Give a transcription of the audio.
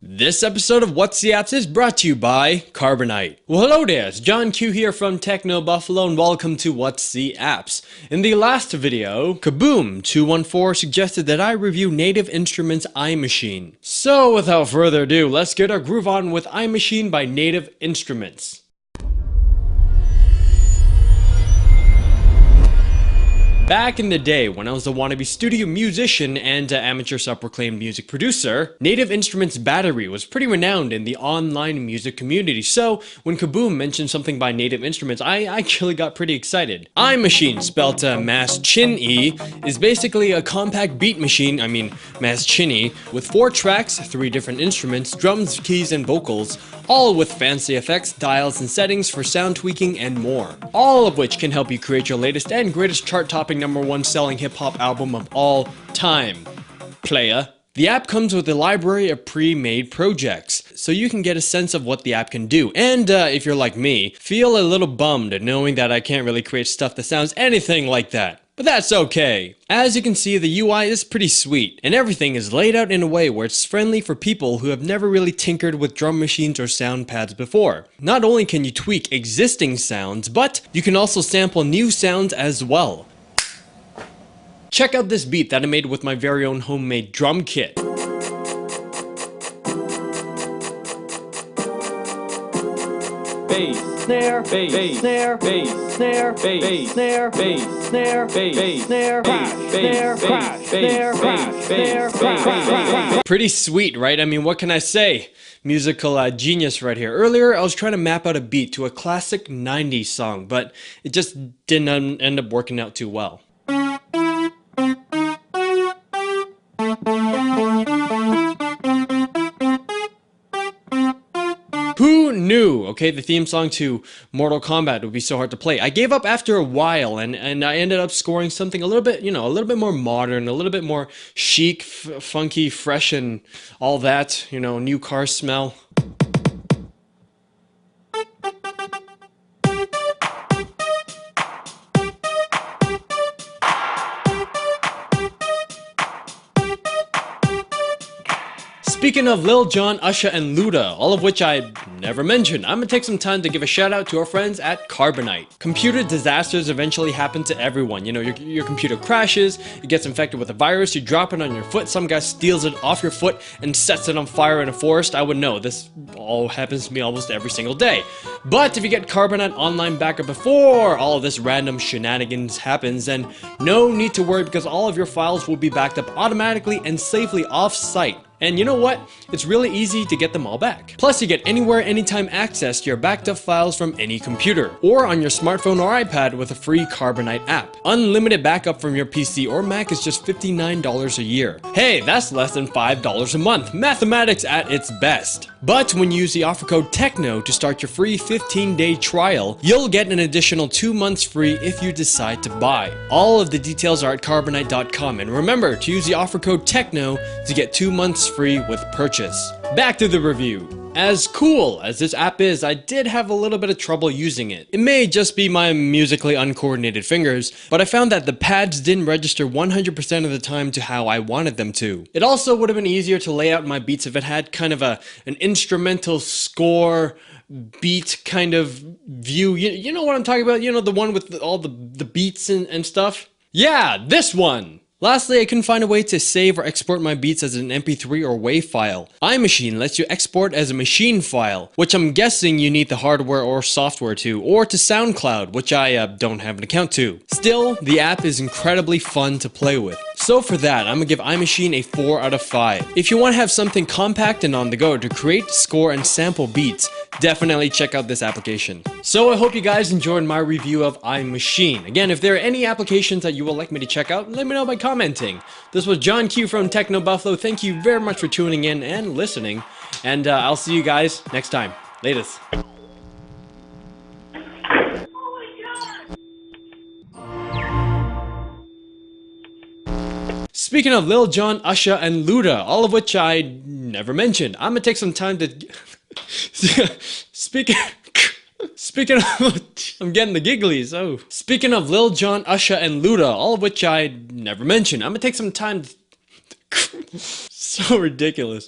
This episode of What's the Apps is brought to you by Carbonite. Well, hello there, it's John Q here from Techno Buffalo and welcome to What's the Apps. In the last video, Kaboom214 suggested that I review Native Instruments iMaschine. So without further ado, let's get our groove on with iMaschine by Native Instruments. Back in the day, when I was a wannabe studio musician and amateur self-proclaimed music producer, Native Instruments Battery was pretty renowned in the online music community, so when Kaboom mentioned something by Native Instruments, I actually got pretty excited. iMaschine, spelled iMaschine, is basically a compact beat machine, iMaschine, with 4 tracks, 3 different instruments, drums, keys, and vocals, all with fancy effects, dials, and settings for sound tweaking and more. All of which can help you create your latest and greatest chart-topping #1 selling hip-hop album of all time. Playa. The app comes with a library of pre-made projects, so you can get a sense of what the app can do. And if you're like me, feel a little bummed knowing that I can't really create stuff that sounds anything like that. But that's okay. As you can see, the UI is pretty sweet, and everything is laid out in a way where it's friendly for people who have never really tinkered with drum machines or sound pads before. Not only can you tweak existing sounds, but you can also sample new sounds as well. Check out this beat that I made with my very own homemade drum kit. Bass, snare, bass, snare, bass, snare, bass, snare, bass, snare, bass, snare, crash, snare, crash, snare, crash, snare, crash. Pretty sweet, right? I mean, what can I say? Musical genius right here. Earlier, I was trying to map out a beat to a classic 90s song, but it just didn't end up working out too well. Who knew, okay, the theme song to Mortal Kombat would be so hard to play? I gave up after a while and I ended up scoring something a little bit, a little bit more modern, a little bit more chic, funky, fresh, and all that, new car smell. Speaking of Lil Jon, Usher, and Luda, all of which I never mentioned, I'm gonna take some time to give a shout out to our friends at Carbonite. Computer disasters eventually happen to everyone. Your computer crashes, it gets infected with a virus, you drop it on your foot, some guy steals it off your foot and sets it on fire in a forest. I would know, this all happens to me almost every single day. But if you get Carbonite online backup before all of this random shenanigans happens, then no need to worry because all of your files will be backed up automatically and safely off-site. And you know what? It's really easy to get them all back. Plus, you get anywhere, anytime access to your backed up files from any computer, or on your smartphone or iPad with a free Carbonite app. Unlimited backup from your PC or Mac is just $59 a year. Hey, that's less than $5 a month. Mathematics at its best. But when you use the offer code TECHNO to start your free 15-day trial, you'll get an additional 2 months free if you decide to buy. All of the details are at carbonite.com, and remember to use the offer code TECHNO to get 2 months free with purchase. Back to the review. As cool as this app is, I did have a little bit of trouble using it. It may just be my musically uncoordinated fingers, but I found that the pads didn't register 100% of the time to how I wanted them to. It also would have been easier to lay out my beats if it had kind of an instrumental score beat kind of view. You know what I'm talking about? The one with all the beats and stuff? Yeah, this one! Lastly, I couldn't find a way to save or export my beats as an MP3 or WAV file. iMaschine lets you export as a machine file, which I'm guessing you need the hardware or software to, or to SoundCloud, which I don't have an account to. Still, the app is incredibly fun to play with. So for that, I'm gonna give iMaschine a 4 out of 5. If you want to have something compact and on the go to create, score, and sample beats, definitely check out this application. So I hope you guys enjoyed my review of iMaschine. Again, if there are any applications that you would like me to check out, let me know by commenting. This was John Q from Techno Buffalo. Thank you very much for tuning in and listening, and I'll see you guys next time. Latest. Speaking of Lil Jon, Usher, and Luda, all of which I never mentioned, I'm gonna take some time to... Speaking of... I'm getting the gigglies, oh. Speaking of Lil Jon, Usher, and Luda, all of which I never mentioned, I'm gonna take some time to... So ridiculous.